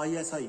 ISI।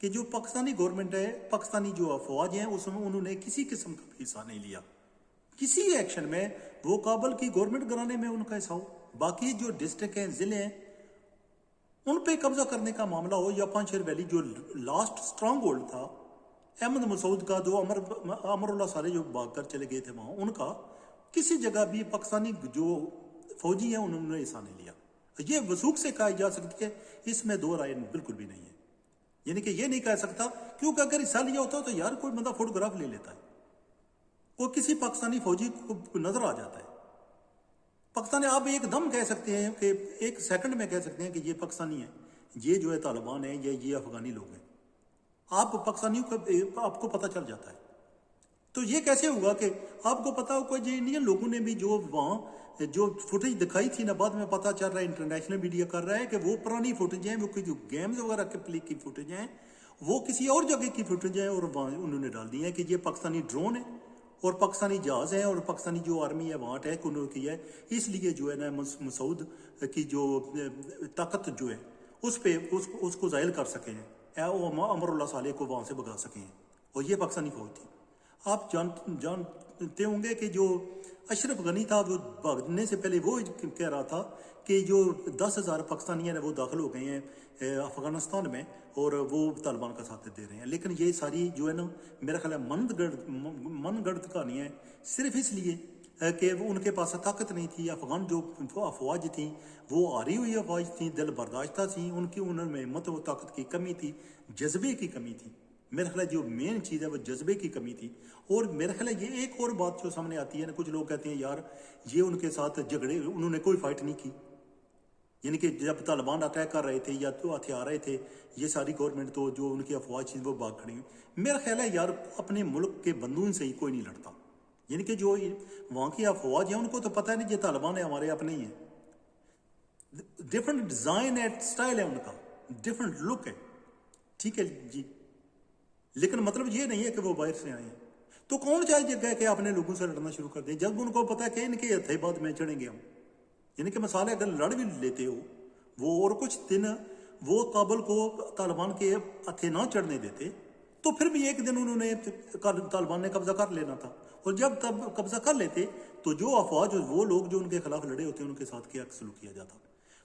کہ جو پاکستانی گورنمنٹ ہے، پاکستانی جو افواج ہیں، اس میں انہوں نے کسی قسم کا بھی حصہ نہیں لیا کسی ایکشن میں. وہ کابل کی گورنمنٹ گرانے میں ان کا حصہ ہو، باقی جو ڈسٹرکٹ ہیں، ضلع ہیں، ان پہ قبضہ کرنے کا معاملہ ہو، یا پانچشیر ویلی جو لاسٹ اسٹرانگ ہولڈ تھا احمد مسعود کا، جو امر اللہ صالح جو بھاگ کر چلے گئے تھے وہاں، ان کا کسی جگہ بھی پاکستانی جو فوجی ہیں انہوں نے حصہ نہیں لیا. یہ وثوق سے کہا جا سکتی ہے، اس میں دو رائے بالکل بھی نہیں ہے. یعنی کہ یہ نہیں کہہ سکتا، کیونکہ اگر حصہ لیا ہوتا تو یار کوئی بندہ فوٹوگراف لے لیتا ہے، وہ کسی پاکستانی فوجی کو نظر آ جاتا ہے. پاکستانی آپ ایک دم کہہ سکتے ہیں کہ ایک سیکنڈ میں کہہ سکتے ہیں کہ یہ پاکستانی ہے، یہ جو ہے طالبان ہے، یہ افغانی لوگ ہیں. آپ پاکستانیوں کو آپ کو پتہ چل جاتا ہے. تو یہ کیسے ہوگا کہ آپ کو پتا ہو کوئی جو انڈین لوگوں نے بھی جو وہاں جو فوٹیج دکھائی تھی نا، بعد میں پتا چل رہا ہے انٹرنیشنل میڈیا کر رہا ہے کہ وہ پرانی فوٹیج ہیں، وہ جو گیمز وغیرہ کے پلے کی فوٹیج ہیں، وہ کسی اور جگہ کی فوٹیج ہیں، اور وہاں انہوں نے ڈال دی ہیں کہ یہ پاکستانی ڈرون ہے اور پاکستانی جہاز ہیں اور پاکستانی جو آرمی ہے وہاں اٹیک انہوں نے کیا ہے. اس لیے جو ہے نا مسعود کی جو طاقت جو ہے اس پہ اس کو زائل کر سکے ہیں، امر اللہ صالح کو وہاں سے بھگا سکے ہیں، اور یہ پاکستانی فوج تھی. آپ جانتے ہوں گے کہ جو اشرف غنی تھا، وہ بھاگنے سے پہلے وہ کہہ رہا تھا کہ جو 10,000 پاکستانی ہیں وہ داخل ہو گئے ہیں افغانستان میں اور وہ طالبان کا ساتھ دے رہے ہیں. لیکن یہ ساری جو ہے نا میرا خیال ہے من گڑت کہانیاں ہیں، صرف اس لیے کہ وہ ان کے پاس طاقت نہیں تھی. افغان جو افواج تھیں وہ آری ہوئی افواج تھیں، دل برداشتہ تھیں، ان میں ہمت و طاقت کی کمی تھی، جذبے کی کمی تھی. میرا خیال ہے جو مین چیز ہے وہ جذبے کی کمی تھی. اور میرا خیال ہے یہ ایک اور بات جو سامنے آتی ہے نا، کچھ لوگ کہتے ہیں یار یہ ان کے ساتھ جھگڑے، انہوں نے کوئی فائٹ نہیں کی. یعنی کہ جب طالبان اٹیک کر رہے تھے یا تو ہتھیار رہے تھے یہ ساری گورنمنٹ، تو جو ان کی افواج تھی وہ بھاگ کھڑی ہوئی. میرا خیال ہے یار اپنے ملک کے بندوں سے ہی کوئی نہیں لڑتا. یعنی کہ جو وہاں کی افواج ہیں ان کو تو پتہ نہیں یہ طالبان ہے ہمارے اپنے ہی ہیں. ڈفرنٹ ڈیزائن ہے، سٹائل ہے ان کا، ڈفرنٹ لک ہے، ٹھیک ہے جی. لیکن مطلب یہ نہیں ہے کہ وہ باہر سے آئے ہیں. تو کون چاہیے جگہ کہ اپنے لوگوں سے لڑنا شروع کر دیں جب ان کو پتا ہے کہ ان کے ہتھے بعد میں چڑھیں گے ہم. یعنی کہ مثال اگر لڑ بھی لیتے ہو وہ اور کچھ دن وہ کابل کو طالبان کے ہتھے نہ چڑھنے دیتے تو پھر بھی ایک دن انہوں نے طالبان نے قبضہ کر لینا تھا. اور جب تب قبضہ کر لیتے تو جو افواج وہ لوگ جو ان کے خلاف لڑے ہوتے ان کے ساتھ کیا سلوک کیا جاتا.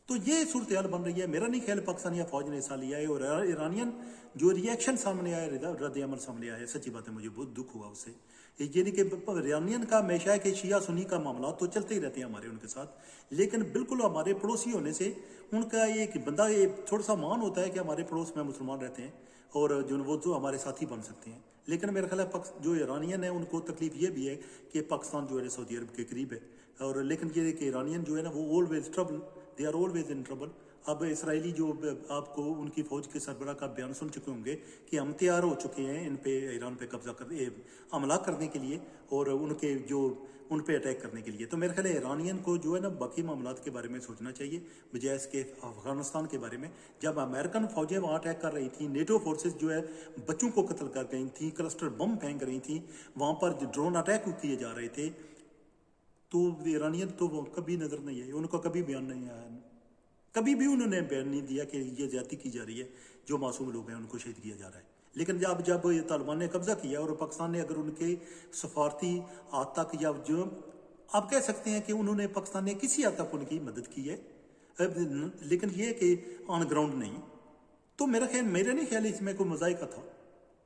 تو یہ صورتحال بن رہی ہے. میرا نہیں خیال پاکستانی افواج نے حصہ لیا ہے. اور ایرانین جو ریئیکشن سامنے آیا، رد عمل سامنے آیا، سچی بات ہے مجھے بہت دکھ ہوا اس سے. یعنی کہ ایرانین کا ہمیشہ ہے کہ شیعہ سنی کا معاملات تو چلتے ہی رہتے ہیں ہمارے ان کے ساتھ، لیکن بالکل ہمارے پڑوسی ہونے سے ان کا ایک بندہ تھوڑا سا مان ہوتا ہے کہ ہمارے پڑوس میں مسلمان رہتے ہیں اور جو وہ تو ہمارے ساتھی بن سکتے ہیں. لیکن میرا خیال ہے جو ایرانین ہیں ان کو تکلیف یہ بھی ہے کہ پاکستان جو ہے سعودی عرب کے قریب ہے. اور لیکن یہ کہ ایرانین جو ہے نا وہ always trouble, they are always in trouble. اب اسرائیلی جو آپ کو ان کی فوج کے سربراہ کا بیان سن چکے ہوں گے کہ ہم تیار ہو چکے ہیں ان پہ، ایران پہ قبضہ حملہ کرنے کے لیے اور ان کے جو ان پہ اٹیک کرنے کے لیے. تو میرے خیال ہے ایرانین کو جو ہے نا باقی معاملات کے بارے میں سوچنا چاہیے بجائے اس کے افغانستان کے بارے میں. جب امریکن فوجیں وہاں اٹیک کر رہی تھیں، نیٹو فورسز جو ہے بچوں کو قتل کر گئی تھیں، کلسٹر بم پھینک رہی تھیں، وہاں پر ڈرون اٹیک کیے جا رہے تھے، تو ایرانین تو وہ کبھی نظر نہیں آئی، ان کا کبھی بیان نہیں آیا. کبھی بھی انہوں نے بیان نہیں دیا کہ یہ زیادتی کی جا رہی ہے، جو معصوم لوگ ہیں ان کو شہید کیا جا رہا ہے. لیکن جب یہ طالبان نے قبضہ کیا اور پاکستان نے اگر ان کے سفارتی حد تک، یا جو آپ کہہ سکتے ہیں کہ انہوں نے پاکستان نے کسی حد تک ان کی مدد کی ہے، لیکن یہ کہ آن گراؤنڈ نہیں. تو میرا نہیں خیال اس میں کوئی مذائقہ تھا.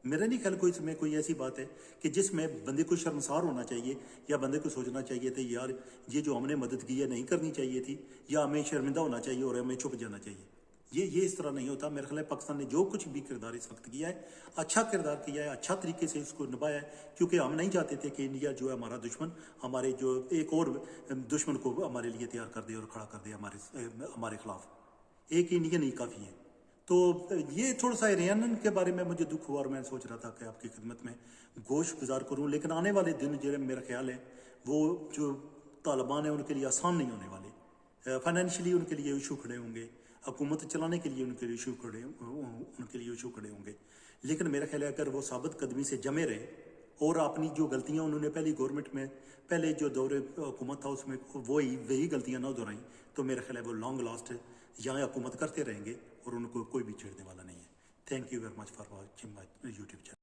میرا نہیں خیال اس میں کوئی ایسی بات ہے کہ جس میں بندے کو شرمسار ہونا چاہیے یا بندے کو سوچنا چاہیے تھا یار یہ جو ہم نے مدد کی ہے نہیں کرنی چاہیے تھی، یا ہمیں شرمندہ ہونا چاہیے اور ہمیں چھپ جانا چاہیے. یہ اس طرح نہیں ہوتا. میرا خیال ہے پاکستان نے جو کچھ بھی کردار اس وقت کیا ہے اچھا کردار کیا ہے، اچھا طریقے سے اس کو نبھایا ہے، کیونکہ ہم نہیں چاہتے تھے کہ انڈیا جو ہے ہمارا دشمن، ہمارے جو ایک اور دشمن کو ہمارے لیے تیار کر دے اور کھڑا کر دے ہمارے خلاف. ایک انڈین ہی کافی ہے. تو یہ تھوڑا سا ایرانین کے بارے میں مجھے دکھ ہوا اور میں سوچ رہا تھا کہ آپ کی خدمت میں گوش گزار کروں. لیکن آنے والے دن جو میرا خیال ہے وہ جو طالبان ہیں ان کے لیے آسان نہیں ہونے والے. فائنینشلی ان کے لیے ایشو کھڑے ہوں گے، حکومت چلانے کے لیے ان کے لیے ایشو کھڑے ہوں گے. لیکن میرا خیال ہے اگر وہ ثابت قدمی سے جمے رہے اور اپنی جو غلطیاں انہوں نے پہلی گورنمنٹ میں پہلے جو دور حکومت تھا اس میں وہی غلطیاں نہ دہرائیں، تو میرا خیال ہے وہ لانگ لاسٹ یہاں حکومت کرتے رہیں گے اور ان کو کوئی بھی چھیڑنے والا نہیں ہے. Thank you very much for watching my YouTube channel.